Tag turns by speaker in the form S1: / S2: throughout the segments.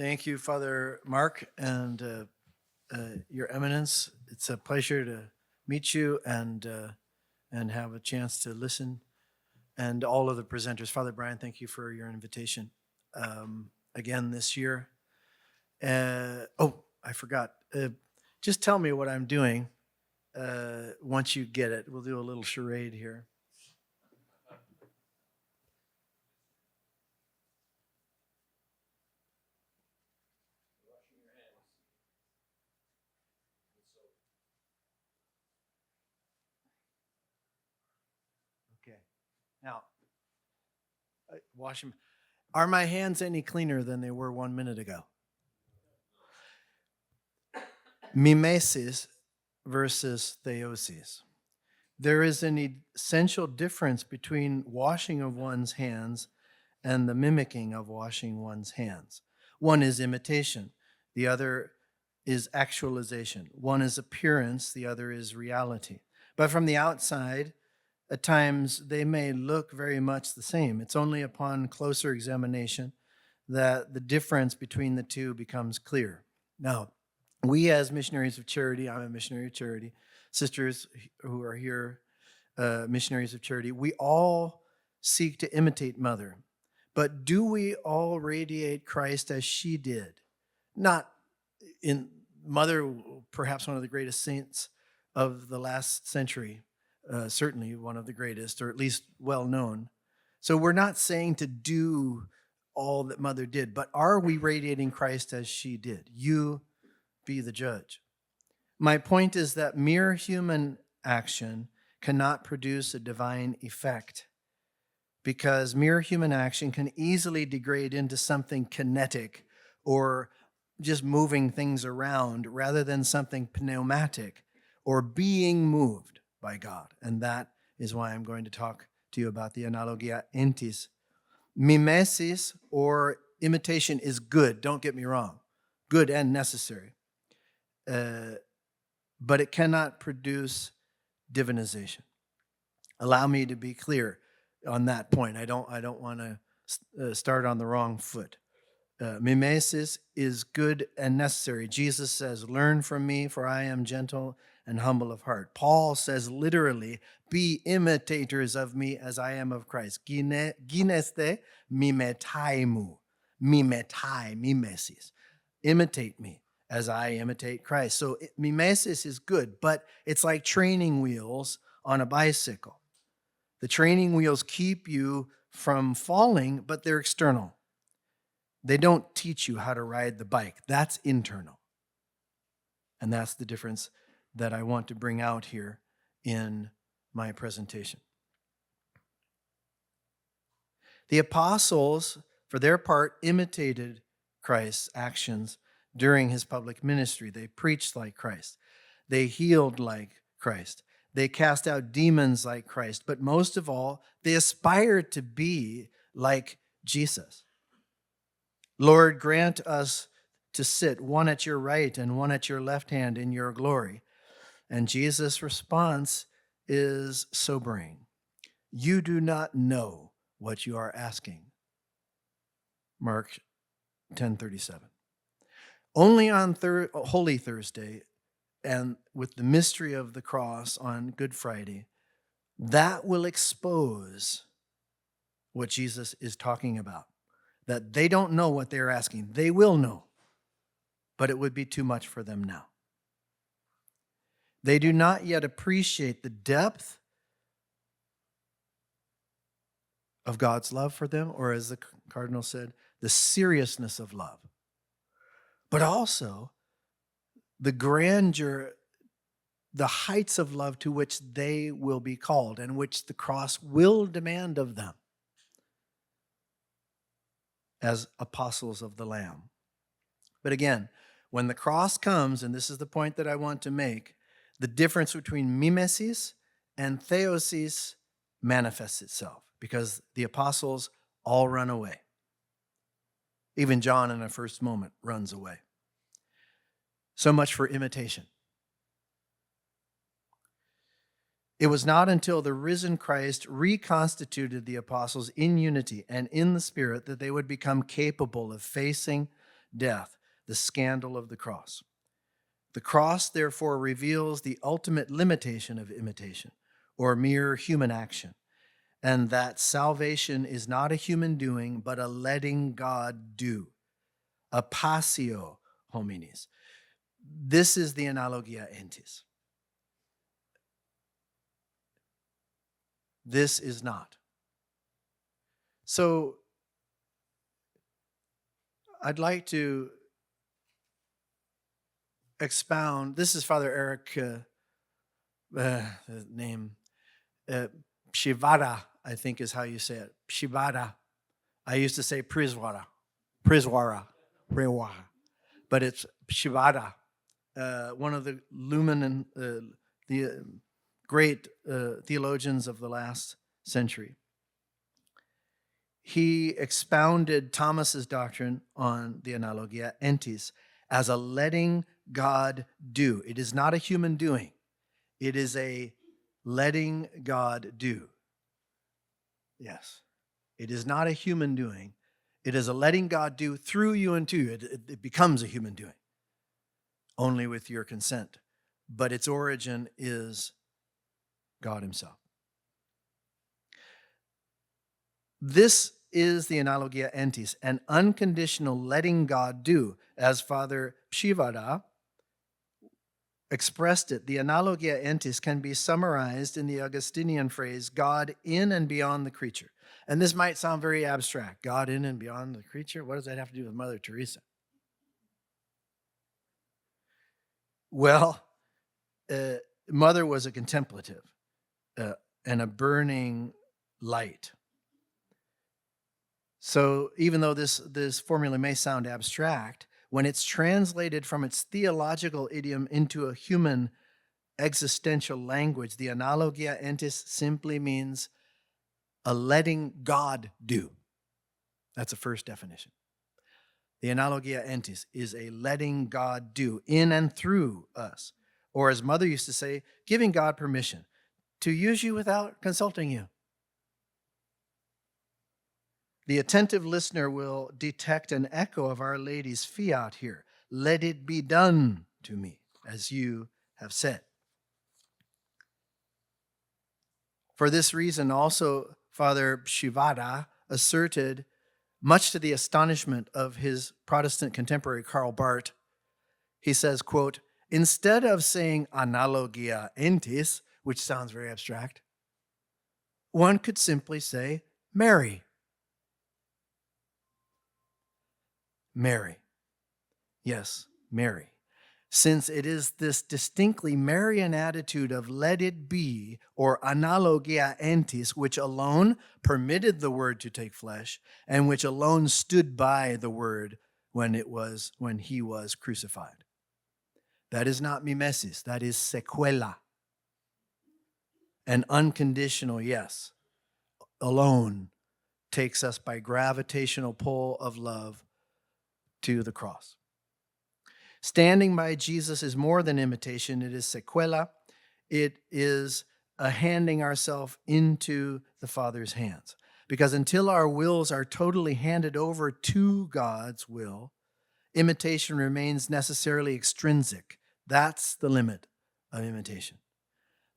S1: Thank you, Father Mark, and Your Eminence. It's a pleasure to meet you and have a chance to listen. And all of the presenters, Father Brian, thank you for your invitation again this year. I forgot. Just tell me what I'm doing once you get it. We'll do a little charade here. Okay. Now, wash them. Are my hands any cleaner than they were 1 minute ago? Mimesis versus theosis. There is an essential difference between washing of one's hands and the mimicking of washing one's hands. One is imitation, the other is actualization. One is appearance, the other is reality. But from the outside, at times they may look very much the same. It's only upon closer examination that the difference between the two becomes clear. Now, we as missionaries of charity, I'm a missionary of charity, sisters who are here, missionaries of charity, we all seek to imitate Mother. But do we all radiate Christ as she did? Not in Mother, perhaps one of the greatest saints of the last century, certainly one of the greatest, or at least well known. So we're not saying to do all that Mother did, but are we radiating Christ as she did? You be the judge. My point is that mere human action cannot produce a divine effect, because mere human action can easily degrade into something kinetic or just moving things around rather than something pneumatic or being moved by God. And that is why I'm going to talk to you about the analogia entis. Mimesis, or imitation, is good, don't get me wrong, good and necessary. But it cannot produce divinization. Allow me to be clear on that point. I don't want to start on the wrong foot. Mimesis is good and necessary. Jesus says, "Learn from me, for I am gentle and humble of heart." Paul says literally, "Be imitators of me as I am of Christ." Gineste mimetaimu. Mimesis. Imitate me as I imitate Christ. So mimesis is good, but it's like training wheels on a bicycle. The training wheels keep you from falling, but they're external. They don't teach you how to ride the bike. That's internal. And that's the difference that I want to bring out here in my presentation. The apostles, for their part, imitated Christ's actions during his public ministry. They preached like Christ. They healed like Christ. They cast out demons like Christ. But most of all, they aspired to be like Jesus. Lord, grant us to sit one at your right and one at your left hand in your glory. And Jesus' response is sobering. You do not know what you are asking. Mark 10:37. Only on Holy Thursday and with the mystery of the cross on Good Friday, that will expose what Jesus is talking about. That they don't know what they're asking. They will know, but it would be too much for them now. They do not yet appreciate the depth of God's love for them, or as the Cardinal said, the seriousness of love, but also the grandeur, the heights of love to which they will be called and which the cross will demand of them as apostles of the Lamb. But again, when the cross comes, and this is the point that I want to make, the difference between mimesis and theosis manifests itself, because the apostles all run away. Even John, in a first moment, runs away. So much for imitation. It was not until the risen Christ reconstituted the apostles in unity and in the Spirit that they would become capable of facing death, the scandal of the cross. The cross, therefore, reveals the ultimate limitation of imitation, or mere human action, and that salvation is not a human doing, but a letting God do, a passio hominis. This is the analogia entis. This is not. So I'd like to expound. This is Father Eric, the name, Shivara, I think is how you say it. Shivara. I used to say Priswara, but it's Shivara, one of the the great theologians of the last century. He expounded Thomas's doctrine on the analogia entis as a letting God do. It is not a human doing. It is a letting God do. Yes. It is not a human doing. It is a letting God do through you and to you. It becomes a human doing, only with your consent. But its origin is God himself. This is the analogia entis, an unconditional letting God do. As Father Shivara expressed it, the analogia entis can be summarized in the Augustinian phrase, God in and beyond the creature. And this might sound very abstract. God in and beyond the creature? What does that have to do with Mother Teresa? Well, Mother was a contemplative and a burning light. So even though this formula may sound abstract, when it's translated from its theological idiom into a human existential language, the analogia entis simply means a letting God do. That's a first definition. The analogia entis is a letting God do in and through us. Or as Mother used to say, giving God permission to use you without consulting you. The attentive listener will detect an echo of Our Lady's fiat here. Let it be done to me, as you have said. For this reason, also, Father Shivara asserted, much to the astonishment of his Protestant contemporary Karl Barth, he says, quote, instead of saying analogia entis, which sounds very abstract, one could simply say Mary. Mary. Yes, Mary. Since it is this distinctly Marian attitude of let it be, or analogia entis, which alone permitted the Word to take flesh, and which alone stood by the Word when he was crucified. That is not mimesis, that is sequela. An unconditional yes alone takes us by gravitational pull of love to the cross. Standing by Jesus is more than imitation. It is sequela. It is a handing ourselves into the Father's hands. Because until our wills are totally handed over to God's will, imitation remains necessarily extrinsic. That's the limit of imitation.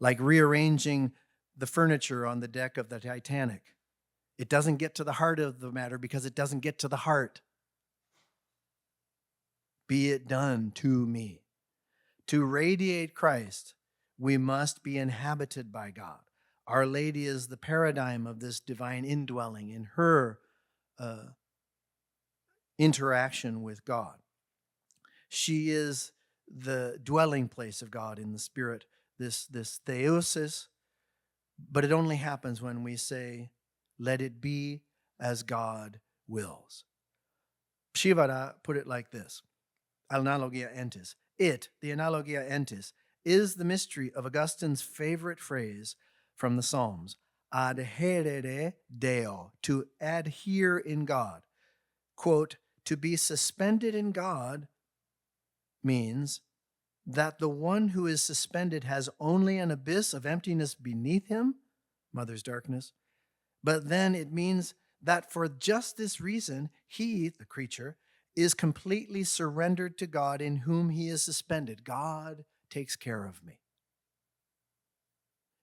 S1: Like rearranging the furniture on the deck of the Titanic. It doesn't get to the heart of the matter because it doesn't get to the heart. Be it done to me. To radiate Christ, we must be inhabited by God. Our Lady is the paradigm of this divine indwelling in her interaction with God. She is the dwelling place of God in the Spirit, this theosis, but it only happens when we say, let it be as God wills. Shivara put it like this. Analogia entis. It, the analogia entis, is the mystery of Augustine's favorite phrase from the Psalms, adherere Deo, to adhere in God. Quote, to be suspended in God means that the one who is suspended has only an abyss of emptiness beneath him, Mother's darkness, but then it means that for just this reason, he, the creature, is completely surrendered to God in whom he is suspended. God takes care of me.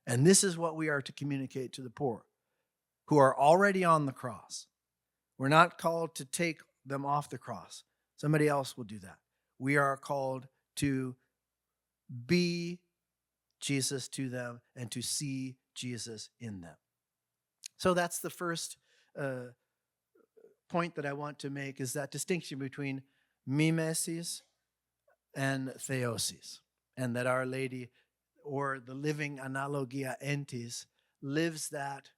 S1: And this is what we are to communicate to the poor who are already on the cross. We're not called to take them off the cross. Somebody else will do that. We are called to be Jesus to them and to see Jesus in them. So that's the first point that I want to make, is that distinction between mimesis and theosis, and that Our Lady, or the living analogia entis, lives that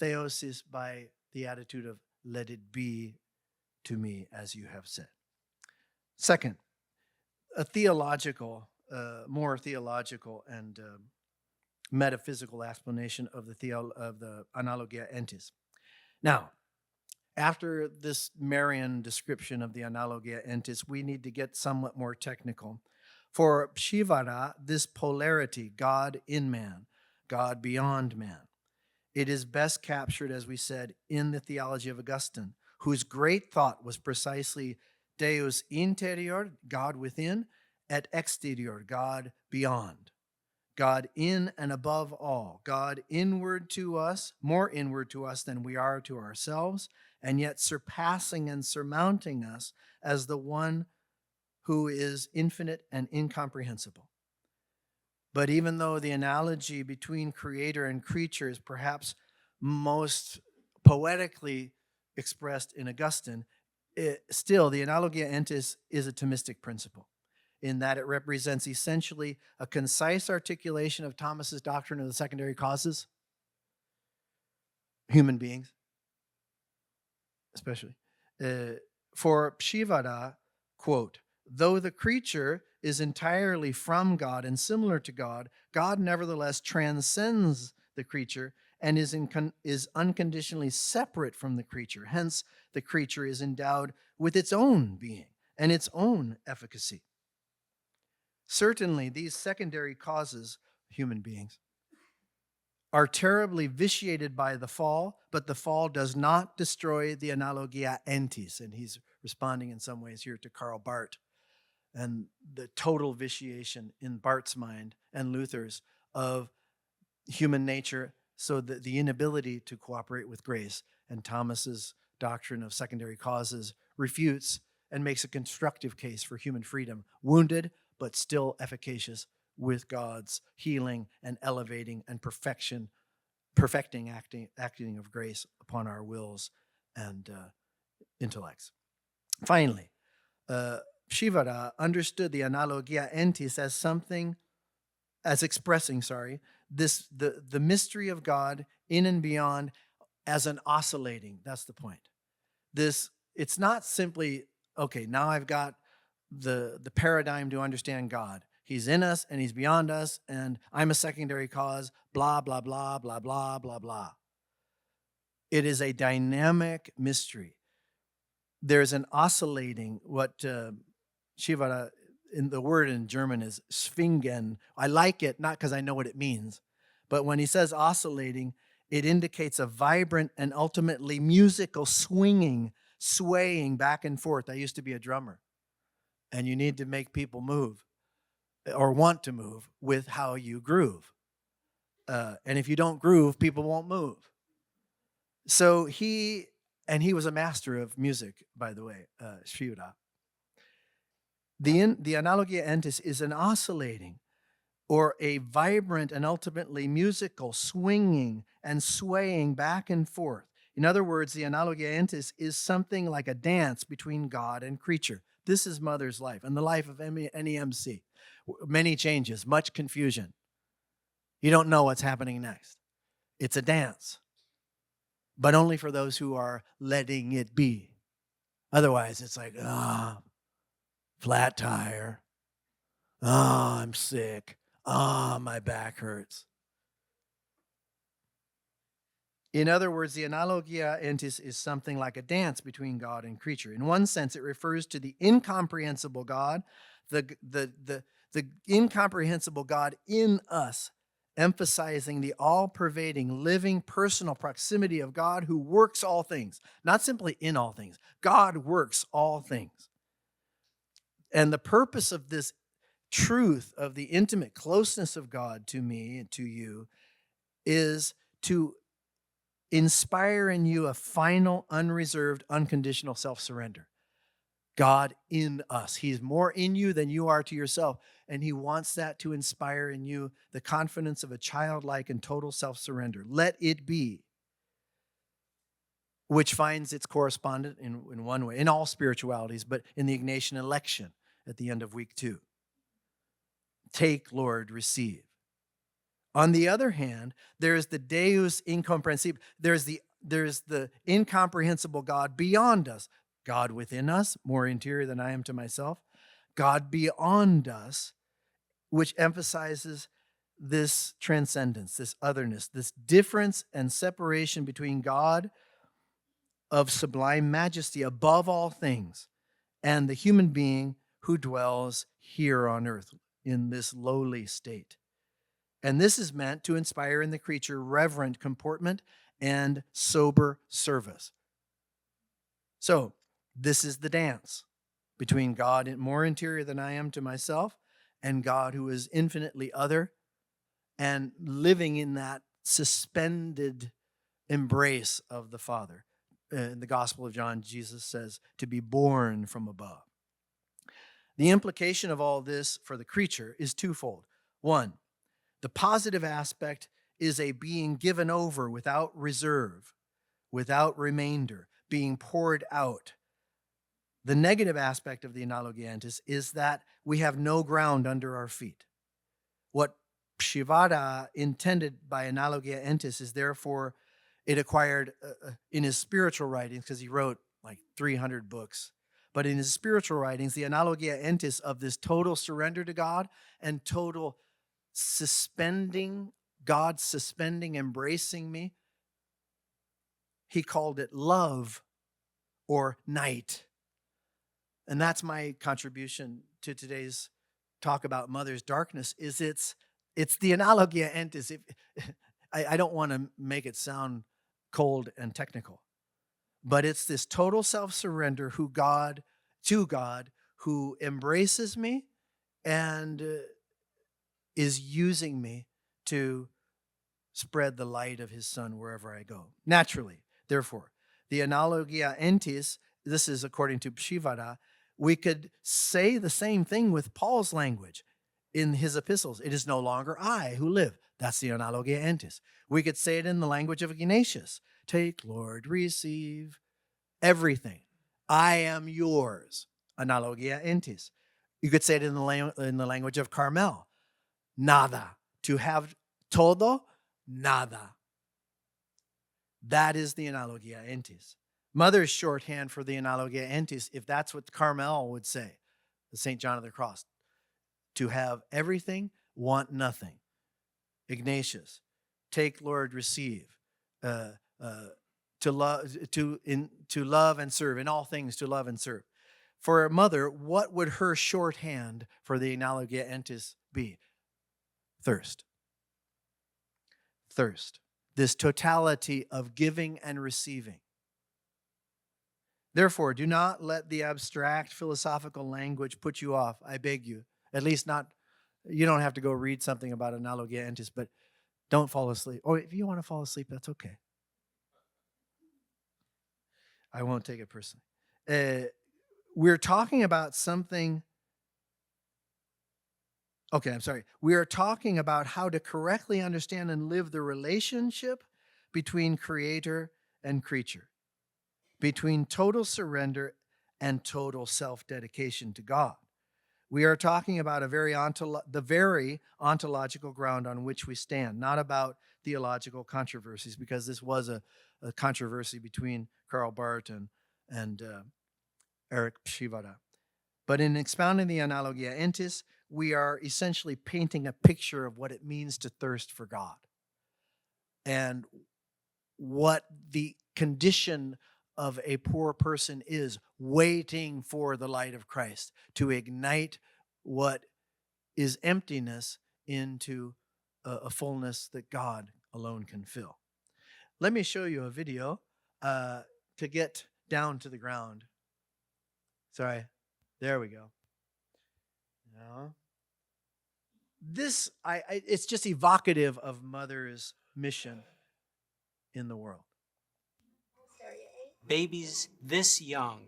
S1: theosis by the attitude of let it be to me as you have said. Second, a theological, more theological and metaphysical explanation of the analogia entis. Now, after this Marian description of the analogia entis, we need to get somewhat more technical. For Shivara, this polarity, God in man, God beyond man, it is best captured, as we said, in the theology of Augustine, whose great thought was precisely Deus interior, God within, et exterior, God beyond. God in and above all, God inward to us, more inward to us than we are to ourselves, and yet surpassing and surmounting us as the one who is infinite and incomprehensible. But even though the analogy between creator and creature is perhaps most poetically expressed in Augustine, still the analogia entis is a Thomistic principle, in that it represents essentially a concise articulation of Thomas's doctrine of the secondary causes, human beings especially. For Shivara, quote, though the creature is entirely from God and similar to God, God nevertheless transcends the creature and is unconditionally separate from the creature. Hence, the creature is endowed with its own being and its own efficacy. Certainly, these secondary causes, human beings, are terribly vitiated by the fall, but the fall does not destroy the analogia entis. And he's responding in some ways here to Karl Barth and the total vitiation in Barth's mind and Luther's of human nature, so that the inability to cooperate with grace. And Thomas's doctrine of secondary causes refutes and makes a constructive case for human freedom, wounded but still efficacious with God's healing and elevating and perfecting acting of grace upon our wills and intellects. Finally, Shivara understood the analogia entis as something, as expressing, the mystery of God in and beyond as an oscillating. That's the point. It's not simply, okay, now I've got the paradigm to understand God. He's in us and he's beyond us, and I'm a secondary cause, blah, blah, blah, blah, blah, blah, blah. It is a dynamic mystery. There's an oscillating, what Shivara, in the word in German is schwingen. I like it, not because I know what it means, but when he says oscillating, it indicates a vibrant and ultimately musical swaying back and forth. I used to be a drummer, and you need to make people move or want to move with how you groove. And if you don't groove, people won't move. So he was a master of music, by the way, Shivara. The analogia entis is an oscillating or a vibrant and ultimately musical swinging and swaying back and forth. In other words, the analogia entis is something like a dance between God and creature. This is Mother's life and the life of any MC. Many changes, much confusion. You don't know what's happening next. It's a dance, but only for those who are letting it be. Otherwise, it's like, flat tire. I'm sick. My back hurts. In other words, the analogia entis is something like a dance between God and creature. In one sense, it refers to the incomprehensible God, the incomprehensible God in us, emphasizing the all-pervading, living, personal proximity of God who works all things, not simply in all things. God works all things. And the purpose of this truth of the intimate closeness of God to me and to you is to inspire in you a final, unreserved, unconditional self-surrender. God in us. He's more in you than you are to yourself. And he wants that to inspire in you the confidence of a childlike and total self-surrender. Let it be, which finds its correspondent in one way, in all spiritualities, but in the Ignatian election at the end of week 2. Take, Lord, receive. On the other hand, there's the Deus incomprehensible. There's the incomprehensible God beyond us. God within us, more interior than I am to myself. God beyond us, which emphasizes this transcendence, this otherness, this difference and separation between God of sublime majesty above all things and the human being who dwells here on earth in this lowly state. And this is meant to inspire in the creature reverent comportment and sober service. So, this is the dance between God more interior than I am to myself and God who is infinitely other, and living in that suspended embrace of the Father. In the Gospel of John, Jesus says to be born from above. The implication of all this for the creature is twofold. One, the positive aspect is a being given over without reserve, without remainder, being poured out. The negative aspect of the analogia entis is that we have no ground under our feet. What Shivada intended by analogia entis is therefore it acquired in his spiritual writings, because he wrote like 300 books, but in his spiritual writings, the analogia entis of this total surrender to God and total suspending, God suspending, embracing me, he called it love or night. And that's my contribution to today's talk about mother's darkness, is it's the analogia entis. I don't want to make it sound cold and technical, but it's this total self-surrender to God, who embraces me and is using me to spread the light of his Son wherever I go. Naturally, therefore, the analogia entis, this is according to Shivada, we could say the same thing with Paul's language in his epistles. It is no longer I who live. That's the analogia entis. We could say it in the language of Ignatius. Take, Lord, receive everything. I am yours. Analogia entis. You could say it in the language of Carmel. Nada. To have todo, nada. That is the analogia entis. Mother's shorthand for the analogia entis, if that's what Carmel would say, the St. John of the Cross. To have everything, want nothing. Ignatius, take, Lord, receive. To love and serve, in all things to love and serve. For a mother, what would her shorthand for the analogia entis be? Thirst. Thirst. This totality of giving and receiving. Therefore, do not let the abstract philosophical language put you off, I beg you. At least not, you don't have to go read something about analogia entis, but don't fall asleep. Or if you want to fall asleep, that's okay. I won't take it personally. We're talking about something. Okay, I'm sorry. We are talking about how to correctly understand and live the relationship between creator and creature, between total surrender and total self-dedication to God. We are talking about the very ontological ground on which we stand, not about theological controversies, because this was a controversy between Karl Barth and Eric Shivada. But in expounding the analogia entis, we are essentially painting a picture of what it means to thirst for God and what the condition of a poor person is, waiting for the light of Christ to ignite what is emptiness into a fullness that God alone can fill. Let me show you a video to get down to the ground. Sorry. There we go. No. This, it's just evocative of Mother's mission in the world.
S2: Babies this young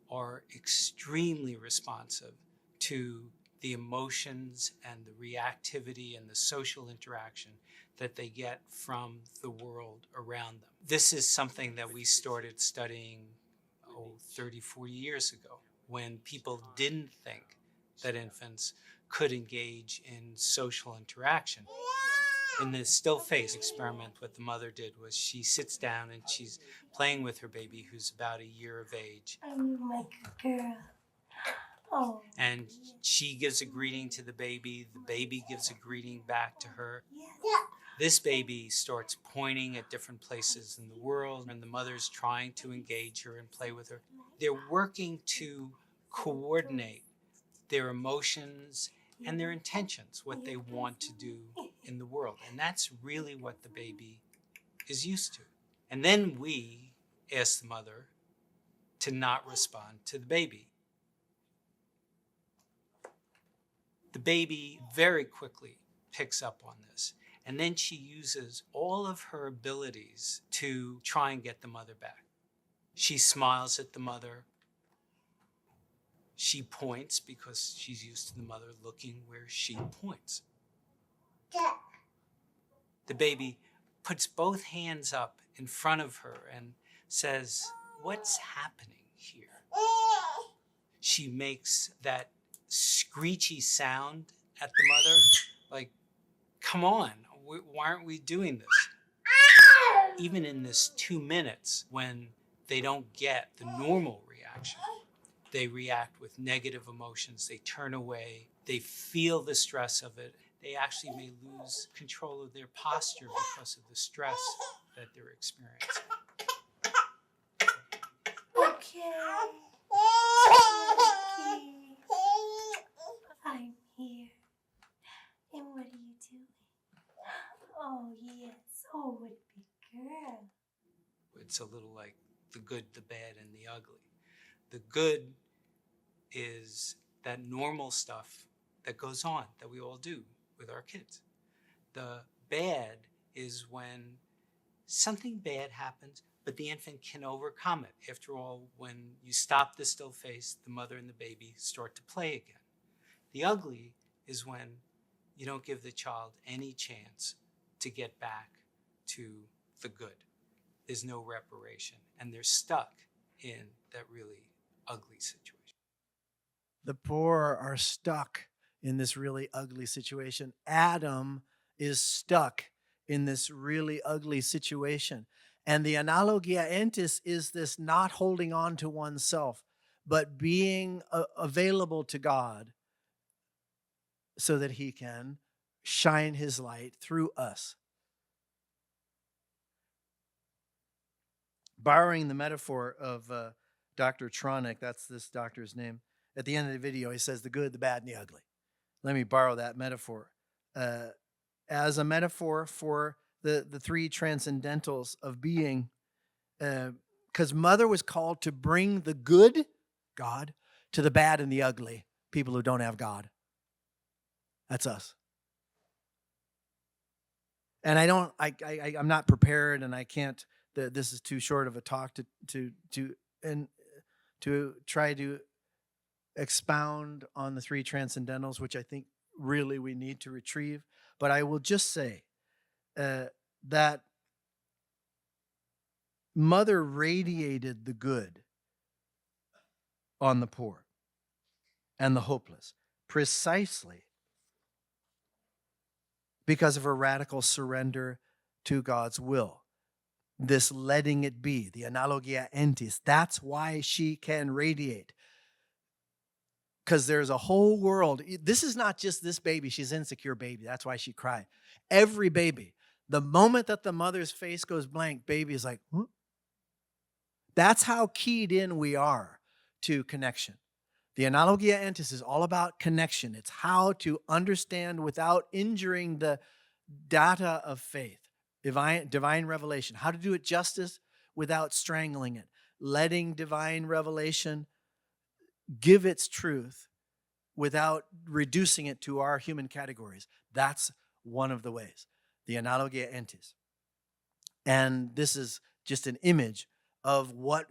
S2: are extremely responsive to the emotions and the reactivity and the social interaction that they get from the world around them. This is something that we started studying 30, 40 years ago, when people didn't think that infants could engage in social interaction. In the still face experiment, what the mother did was she sits down and she's playing with her baby, who's about a year of age.
S3: I'm like a girl. Oh.
S2: And she gives a greeting to the baby gives a greeting back to her.
S3: Yeah.
S2: This baby starts pointing at different places in the world, and the mother's trying to engage her and play with her. They're working to coordinate their emotions and their intentions, what they want to do in the world. And that's really what the baby is used to. And then we ask the mother to not respond to the baby. The baby very quickly picks up on this. And then she uses all of her abilities to try and get the mother back. She smiles at the mother. She points because she's used to the mother looking where she points. The baby puts both hands up in front of her and says, "What's happening here?" She makes that screechy sound at the mother, like, "Come on, why aren't we doing this?" Even in this 2 minutes, when they don't get the normal reaction, they react with negative emotions. They turn away. They feel the stress of it. They actually may lose control of their posture because of the stress that they're experiencing.
S3: Okay. I'm here. And what are you doing? Oh, yes. Oh, what a big girl.
S2: It's a little like the good, the bad, and the ugly. The good is that normal stuff that goes on, that we all do with our kids. The bad is when something bad happens, but the infant can overcome it. After all, when you stop the still face, the mother and the baby start to play again. The ugly is when you don't give the child any chance to get back to the good. There's no reparation, and they're stuck in that really ugly situation.
S1: The poor are stuck in this really ugly situation. Adam is stuck in this really ugly situation. And the analogia entis is this not holding on to oneself, but being available to God so that he can shine his light through us. Borrowing the metaphor of Dr. Tronick, that's this doctor's name, at the end of the video, he says the good, the bad, and the ugly. Let me borrow that metaphor as a metaphor for the three transcendentals of being, because Mother was called to bring the good, God, to the bad and the ugly, people who don't have God. That's us. And I'm not prepared, and I can't. This is too short of a talk to try to expound on the three transcendentals, which I think really we need to retrieve. But I will just say that Mother radiated the good on the poor and the hopeless precisely because of her radical surrender to God's will. This letting it be, the analogia entis, that's why she can radiate. Because there's a whole world. This is not just this baby. She's an insecure baby. That's why she cried. Every baby, the moment that the mother's face goes blank, baby is like, huh? That's how keyed in we are to connection. The analogia entis is all about connection. It's how to understand without injuring the data of faith, divine revelation, how to do it justice without strangling it, letting divine revelation give its truth without reducing it to our human categories. That's one of the ways, the analogia entis. And this is just an image of what,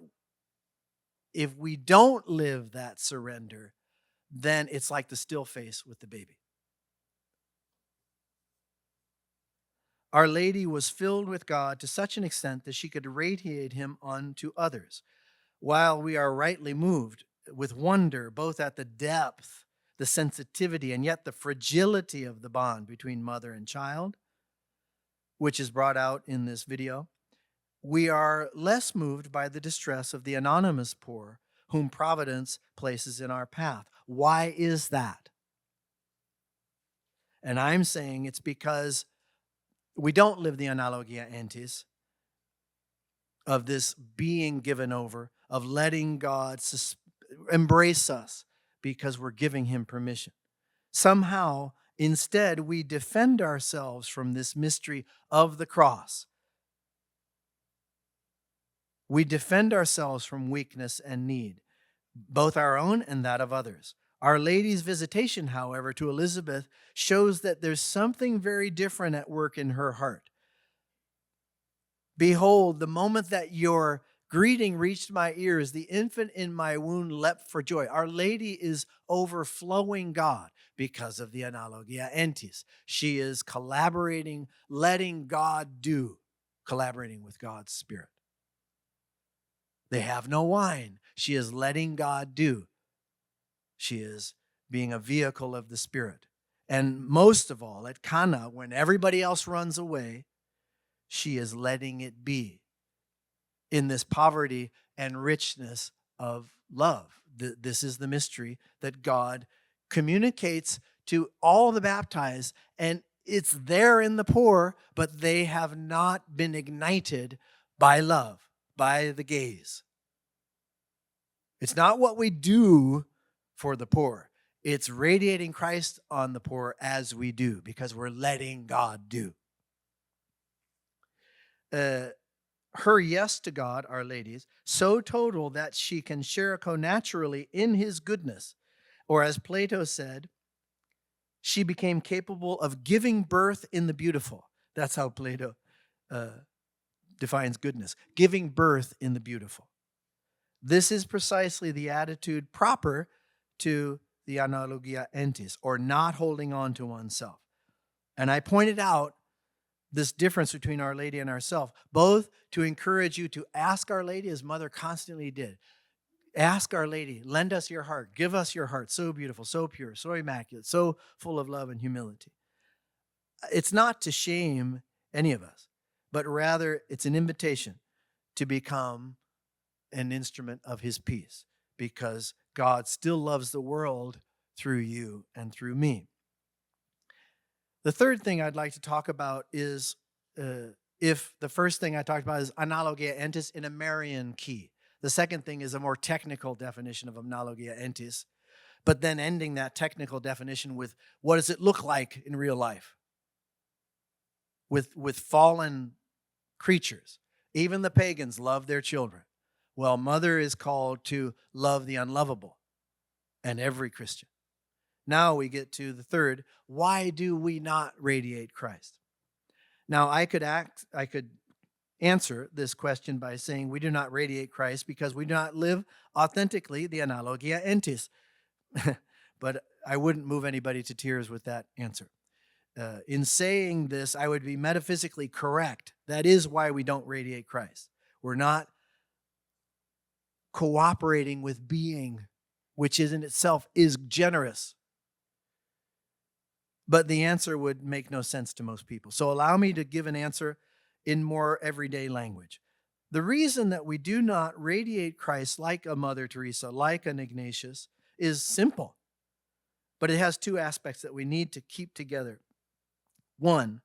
S1: if we don't live that surrender, then it's like the still face with the baby. Our Lady was filled with God to such an extent that she could radiate him unto others. While we are rightly moved with wonder, both at the depth, the sensitivity, and yet the fragility of the bond between mother and child, which is brought out in this video, we are less moved by the distress of the anonymous poor whom Providence places in our path. Why is that? And I'm saying it's because we don't live the analogia entis of this being given over, of letting God embrace us because we're giving him permission. Somehow, instead, we defend ourselves from this mystery of the cross. We defend ourselves from weakness and need, both our own and that of others. Our Lady's visitation, however, to Elizabeth shows that there's something very different at work in her heart. Behold, the moment that your greeting reached my ears, the infant in my womb leapt for joy. Our Lady is overflowing God because of the analogia entis. She is collaborating, letting God do, collaborating with God's Spirit. They have no wine. She is letting God do. She is being a vehicle of the Spirit. And most of all, at Cana, when everybody else runs away, she is letting it be in this poverty and richness of love. This is the mystery that God communicates to all the baptized, and it's there in the poor, but they have not been ignited by love, by the gaze. It's not what we do for the poor. It's radiating Christ on the poor as we do, because we're letting God do. Her yes to God, Our Lady's, so total that she can share co-naturally in his goodness. Or as Plato said, she became capable of giving birth in the beautiful. That's how Plato defines goodness, giving birth in the beautiful. This is precisely the attitude proper to the analogia entis, or not holding on to oneself. And I pointed out this difference between Our Lady and ourselves, both to encourage you to ask Our Lady, as Mother constantly did. Ask Our Lady, lend us your heart, give us your heart, so beautiful, so pure, so immaculate, so full of love and humility. It's not to shame any of us, but rather it's an invitation to become an instrument of his peace, because God still loves the world through you and through me. The third thing I'd like to talk about is, if the first thing I talked about is analogia entis in a Marian key. The second thing is a more technical definition of analogia entis, but then ending that technical definition with what does it look like in real life with fallen creatures. Even the pagans love their children. Well, Mother is called to love the unlovable, and every Christian. Now we get to the third. Why do we not radiate Christ? Now I could answer this question by saying we do not radiate Christ because we do not live authentically the analogia entis. But I wouldn't move anybody to tears with that answer. In saying this, I would be metaphysically correct. That is why we don't radiate Christ. We're not cooperating with being, which is in itself is generous. But the answer would make no sense to most people. So allow me to give an answer in more everyday language. The reason that we do not radiate Christ like a Mother Teresa, like an Ignatius, is simple. But it has two aspects that we need to keep together. One,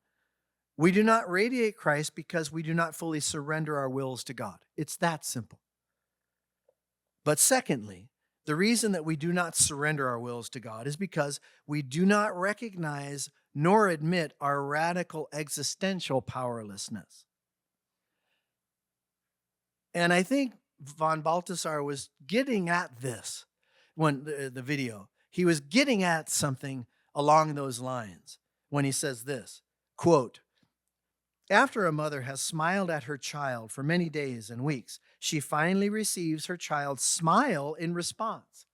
S1: we do not radiate Christ because we do not fully surrender our wills to God. It's that simple. But secondly, the reason that we do not surrender our wills to God is because we do not recognize nor admit our radical existential powerlessness. And I think von Balthasar was getting at this when the video. He was getting at something along those lines when he says this, quote, after a mother has smiled at her child for many days and weeks, she finally receives her child's smile in response.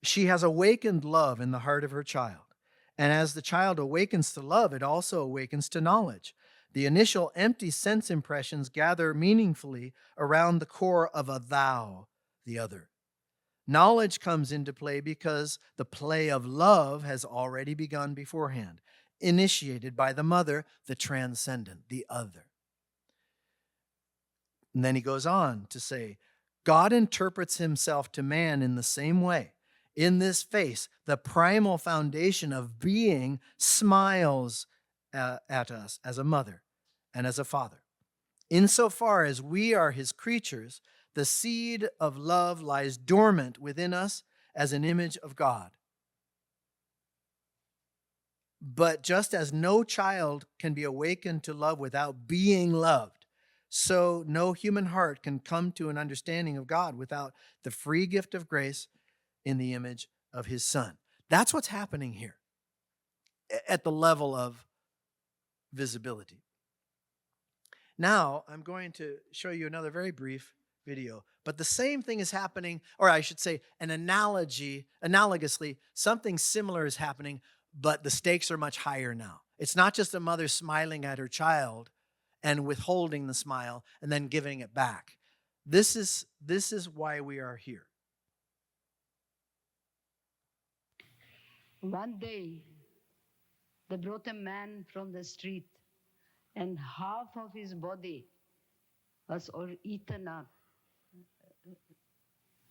S1: She has awakened love in the heart of her child. And as the child awakens to love, it also awakens to knowledge. The initial empty sense impressions gather meaningfully around the core of a thou, the other. Knowledge comes into play because the play of love has already begun beforehand, initiated by the mother, the transcendent, the other. And then he goes on to say, God interprets himself to man in the same way. In this face, the primal foundation of being smiles at us as a mother and as a father. Insofar as we are his creatures, the seed of love lies dormant within us as an image of God. But just as no child can be awakened to love without being loved, so no human heart can come to an understanding of God without the free gift of grace in the image of his Son. That's what's happening here at the level of visibility. Now, I'm going to show you another very brief video, but the same thing is happening, or I should say analogously, something similar is happening, but the stakes are much higher now. It's not just a mother smiling at her child and withholding the smile and then giving it back. This is why we are here.
S4: One day, they brought a man from the street, and half of his body was all eaten up.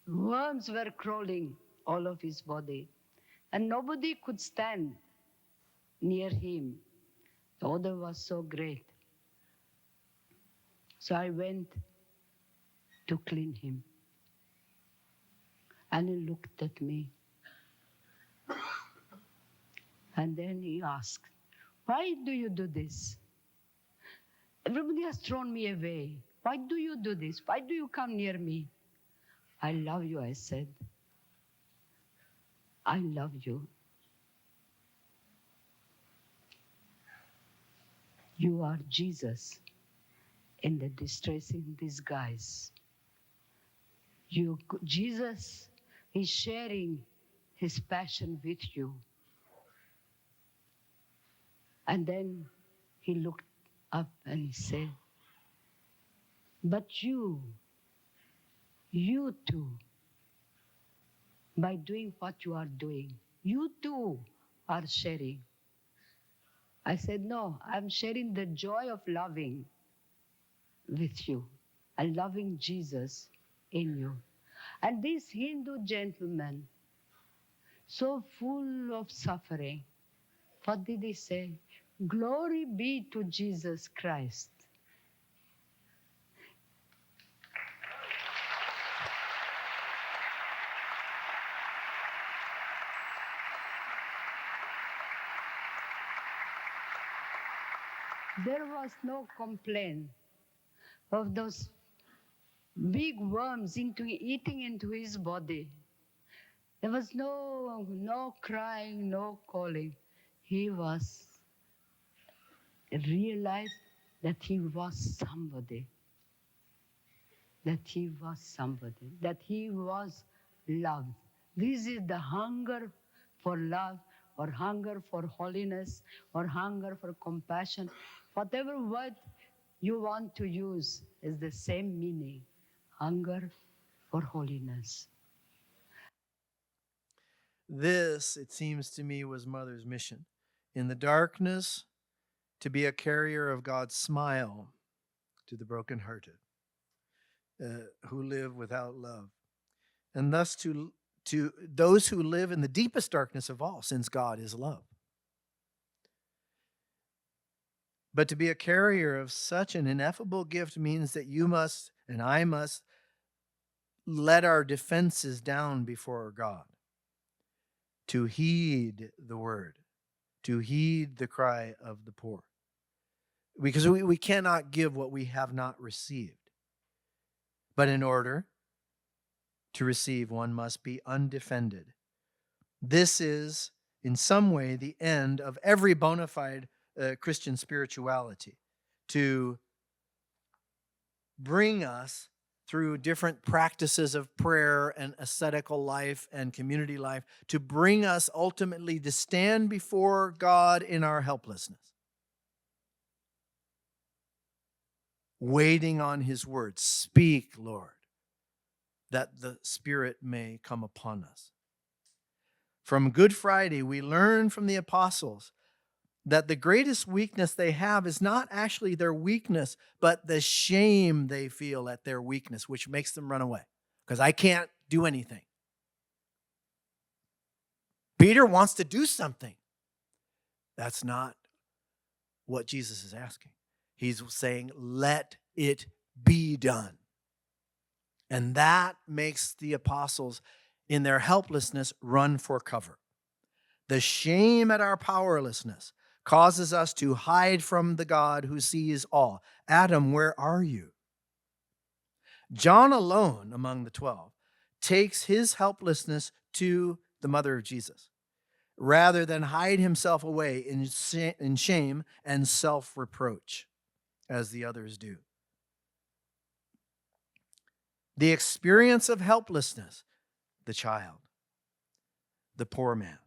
S4: Worms were crawling all of his body, and nobody could stand near him. The odor was so great. So I went to clean him, and he looked at me. And then he asked, why do you do this? Everybody has thrown me away. Why do you do this? Why do you come near me? I love you, I said. I love you. You are Jesus in the distressing disguise. Jesus is sharing his passion with you. And then he looked up and he said, but you too, by doing what you are doing, you too are sharing. I said, no, I'm sharing the joy of loving with you and loving Jesus in you. And this Hindu gentleman, so full of suffering, what did he say? Glory be to Jesus Christ. There was no complaint of those big worms eating into his body. There was no crying, no calling. He realized that he was somebody, that he was loved. This is the hunger for love, or hunger for holiness, or hunger for compassion. Whatever word you want to use is the same meaning, hunger for holiness.
S1: This, it seems to me, was Mother's mission. In the darkness, to be a carrier of God's smile to the brokenhearted who live without love. And thus to those who live in the deepest darkness of all, since God is love. But to be a carrier of such an ineffable gift means that you must, and I must, let our defenses down before God. to heed the word, to heed the cry of the poor. Because we cannot give what we have not received. But in order to receive, one must be undefended. This is, in some way, the end of every bona fide Christian spirituality, to bring us through different practices of prayer and ascetical life and community life, to bring us ultimately to stand before God in our helplessness, waiting on his word. Speak, Lord, that the Spirit may come upon us. From Good Friday, we learn from the apostles that the greatest weakness they have is not actually their weakness, but the shame they feel at their weakness, which makes them run away. Because I can't do anything. Peter wants to do something. That's not what Jesus is asking. He's saying, let it be done. And that makes the apostles, in their helplessness, run for cover. The shame at our powerlessness causes us to hide from the God who sees all. Adam, where are you? John alone, among the 12, takes his helplessness to the mother of Jesus, rather than hide himself away in shame and self-reproach, as the others do. The experience of helplessness, the child, the poor man,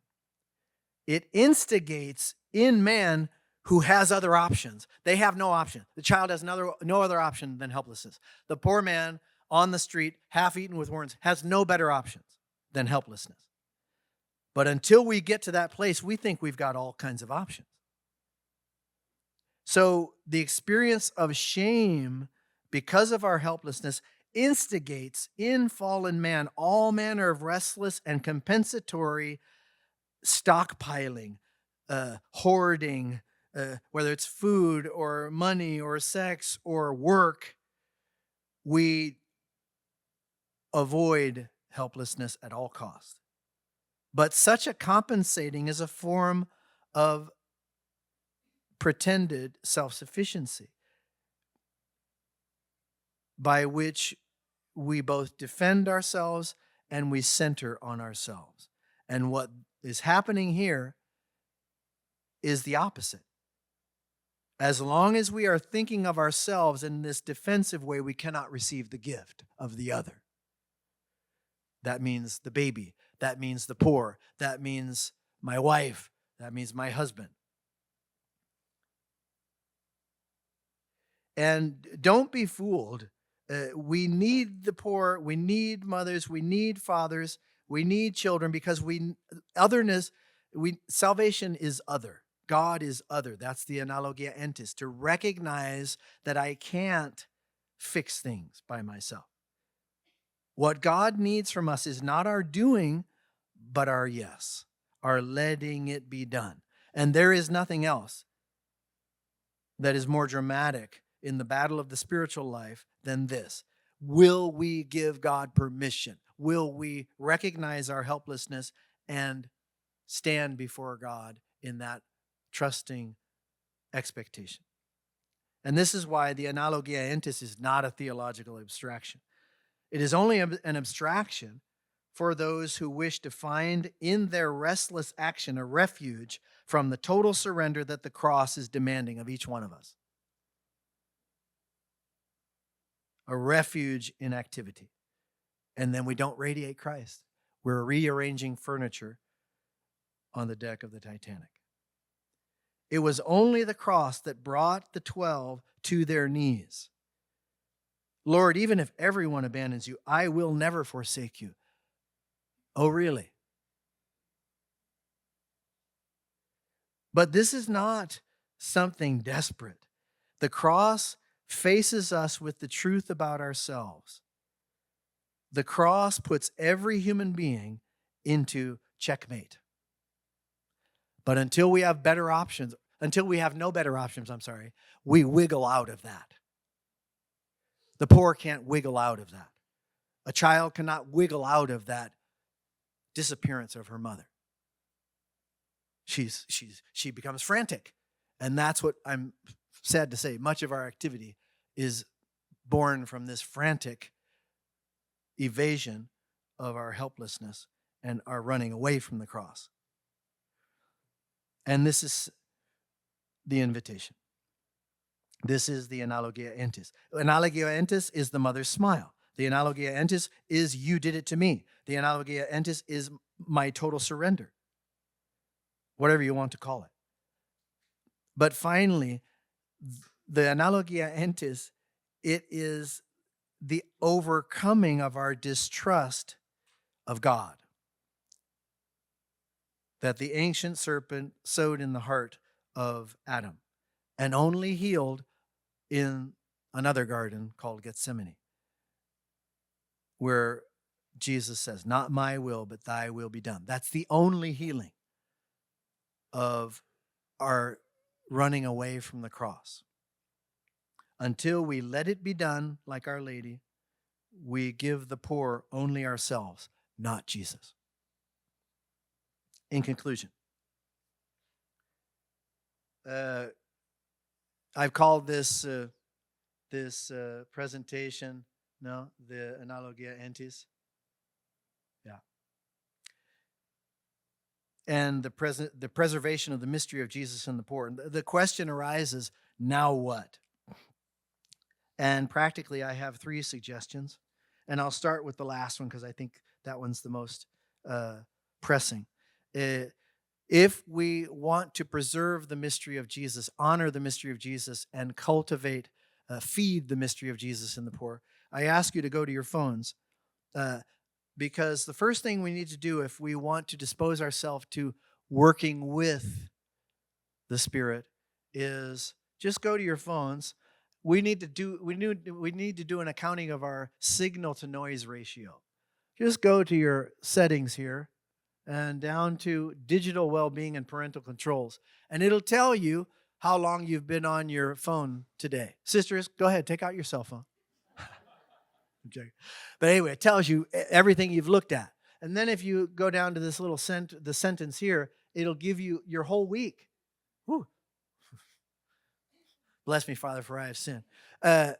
S1: it instigates in man who has other options. They have no option. The child has no other option than helplessness. The poor man on the street, half-eaten with worms, has no better options than helplessness. But until we get to that place, we think we've got all kinds of options. So the experience of shame because of our helplessness instigates in fallen man all manner of restless and compensatory stockpiling, hoarding, whether it's food or money or sex or work. We avoid helplessness at all costs. But such a compensating is a form of pretended self-sufficiency by which we both defend ourselves and we center on ourselves. And what is happening here is the opposite. As long as we are thinking of ourselves in this defensive way, we cannot receive the gift of the other. That means the baby. That means the poor. That means my wife. That means my husband. And don't be fooled. We need the poor. We need mothers. We need fathers. We need children because salvation is other. God is other. That's the analogia entis, to recognize that I can't fix things by myself. What God needs from us is not our doing, but our yes, our letting it be done. And there is nothing else that is more dramatic in the battle of the spiritual life than this. Will we give God permission? Will we recognize our helplessness and stand before God in that trusting expectation? And this is why the analogia entis is not a theological abstraction. It is only an abstraction for those who wish to find in their restless action a refuge from the total surrender that the cross is demanding of each one of us. A refuge in activity. And then we don't radiate Christ. We're rearranging furniture on the deck of the Titanic. It was only the cross that brought the 12 to their knees. Lord, even if everyone abandons you, I will never forsake you. Oh, really? But this is not something desperate. The cross faces us with the truth about ourselves. The cross puts every human being into checkmate. But until we have no better options, we wiggle out of that. The poor can't wiggle out of that. A child cannot wiggle out of that disappearance of her mother. she becomes frantic. And that's what I'm sad to say. Much of our activity is born from this frantic evasion of our helplessness and our running away from the cross. And this is the invitation. This is the analogia entis. Analogia entis is the mother's smile. The analogia entis is you did it to me. The analogia entis is my total surrender. Whatever you want to call it. But finally, the analogia entis, it is the overcoming of our distrust of God that the ancient serpent sowed in the heart of Adam and only healed in another garden called Gethsemane, where Jesus says, not my will, but thy will be done. That's the only healing of our running away from the cross. Until we let it be done, like Our Lady, we give the poor only ourselves, not Jesus. In conclusion, I've called this presentation, the Analogia Entis. Yeah. And the preservation of the mystery of Jesus and the poor. The question arises, now what? And practically, I have 3 suggestions. And I'll start with the last one because I think that one's the most pressing. If we want to preserve the mystery of Jesus, honor the mystery of Jesus, and cultivate, feed the mystery of Jesus in the poor, I ask you to go to your phones because the first thing we need to do if we want to dispose ourselves to working with the Spirit is just go to your phones. We need to do an accounting of our signal to noise ratio. Just go to your settings here and down to digital well-being and parental controls. And it'll tell you how long you've been on your phone today. Sisters, go ahead, take out your cell phone. But anyway, it tells you everything you've looked at. And then if you go down to this little the sentence here, it'll give you your whole week. Whew. Bless me, Father, for I have sinned. But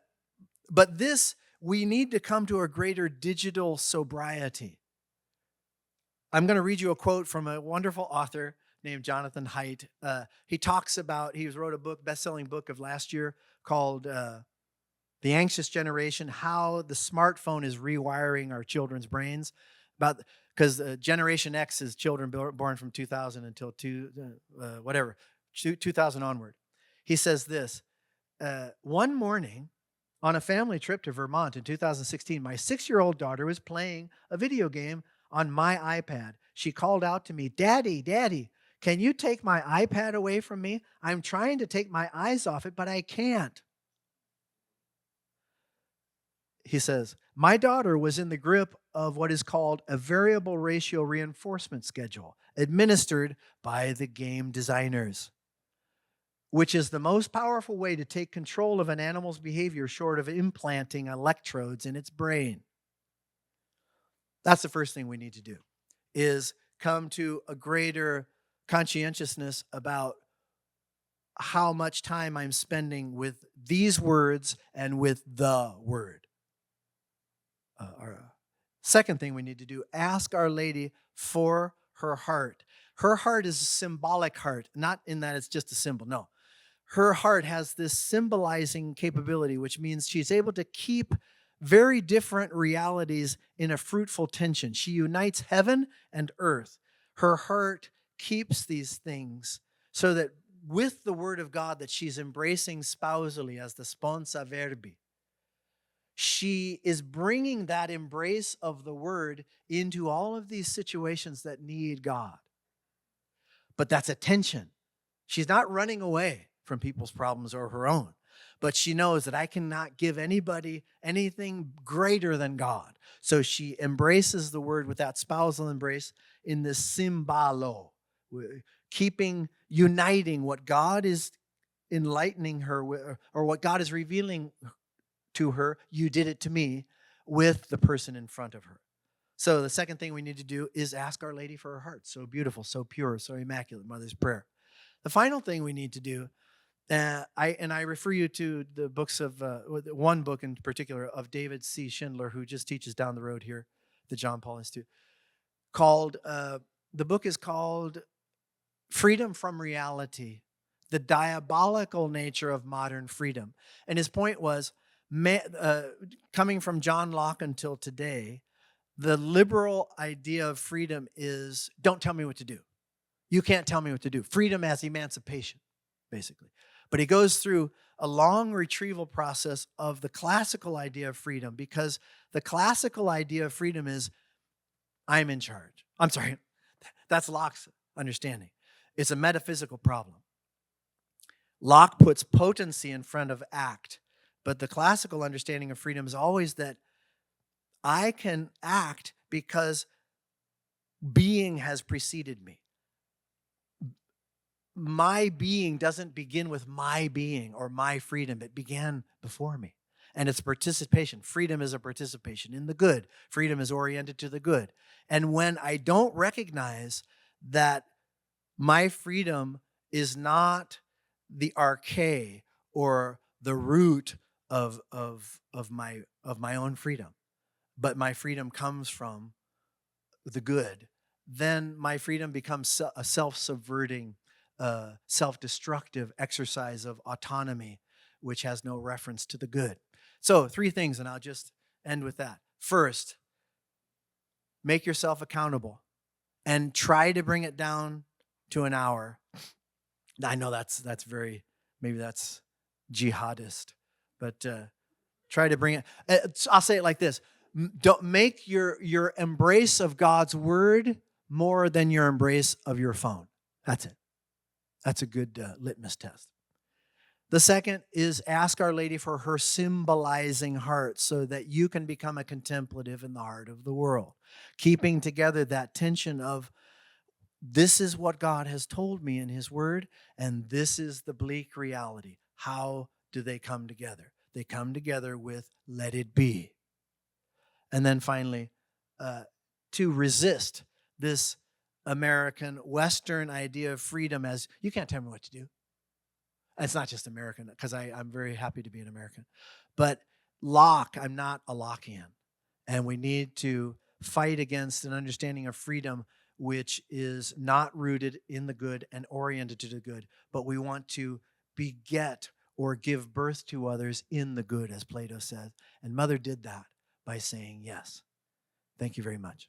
S1: we need to come to a greater digital sobriety. I'm going to read you a quote from a wonderful author named Jonathan Haidt. He wrote a book, best-selling book of last year called The Anxious Generation, How the Smartphone is Rewiring Our Children's Brains. Because Generation X is children born from 2000 until 2000 onward. He says this, one morning on a family trip to Vermont in 2016, my 6-year-old daughter was playing a video game on my iPad. She called out to me, Daddy, Daddy, can you take my iPad away from me? I'm trying to take my eyes off it, but I can't. He says, my daughter was in the grip of what is called a variable ratio reinforcement schedule, administered by the game designers, which is the most powerful way to take control of an animal's behavior short of implanting electrodes in its brain. That's the first thing we need to do, is come to a greater conscientiousness about how much time I'm spending with these words and with the word. Second thing we need to do, ask Our Lady for her heart. Her heart is a symbolic heart, not in that it's just a symbol, no. Her heart has this symbolizing capability, which means she's able to keep very different realities in a fruitful tension. She unites heaven and earth. Her heart keeps these things so that with the word of God that she's embracing spousally as the sponsa verbi, she is bringing that embrace of the word into all of these situations that need God. But that's a tension. She's not running away from people's problems or her own. But she knows that I cannot give anybody anything greater than God. So she embraces the word with that spousal embrace in this symbalo, uniting what God is enlightening her with, or what God is revealing to her, you did it to me, with the person in front of her. So the second thing we need to do is ask Our Lady for her heart. So beautiful, so pure, so immaculate, Mother's Prayer. The final thing we need to do, I refer you to the books of one book in particular of David C. Schindler, who just teaches down the road here, the John Paul Institute, called, the book is called Freedom from Reality, the Diabolical Nature of Modern Freedom. And his point was, coming from John Locke until today, the liberal idea of freedom is, don't tell me what to do. You can't tell me what to do. Freedom as emancipation, basically. But he goes through a long retrieval process of the classical idea of freedom, because the classical idea of freedom is, I'm in charge. I'm sorry, that's Locke's understanding. It's a metaphysical problem. Locke puts potency in front of act, but the classical understanding of freedom is always that I can act because being has preceded me. My being doesn't begin with my being or my freedom. It began before me. And it's participation. Freedom is a participation in the good. Freedom is oriented to the good. And when I don't recognize that my freedom is not the arche or the root of my own freedom, but my freedom comes from the good, then my freedom becomes a self-subverting, self-destructive exercise of autonomy, which has no reference to the good. So 3 things, and I'll just end with that. First, make yourself accountable and try to bring it down to an hour. I know that's very, maybe that's jihadist, but try to bring it. I'll say it like this: don't make your embrace of God's word more than your embrace of your phone. That's it. That's a good litmus test. The second is ask Our Lady for her symbolizing heart so that you can become a contemplative in the heart of the world, keeping together that tension of, this is what God has told me in his word, and this is the bleak reality. How do they come together? They come together with let it be. And then finally, to resist this American Western idea of freedom as, you can't tell me what to do. It's not just American, because I'm very happy to be an American. But Locke, I'm not a Lockean. And we need to fight against an understanding of freedom which is not rooted in the good and oriented to the good, but we want to beget or give birth to others in the good, as Plato said. And Mother did that by saying yes. Thank you very much.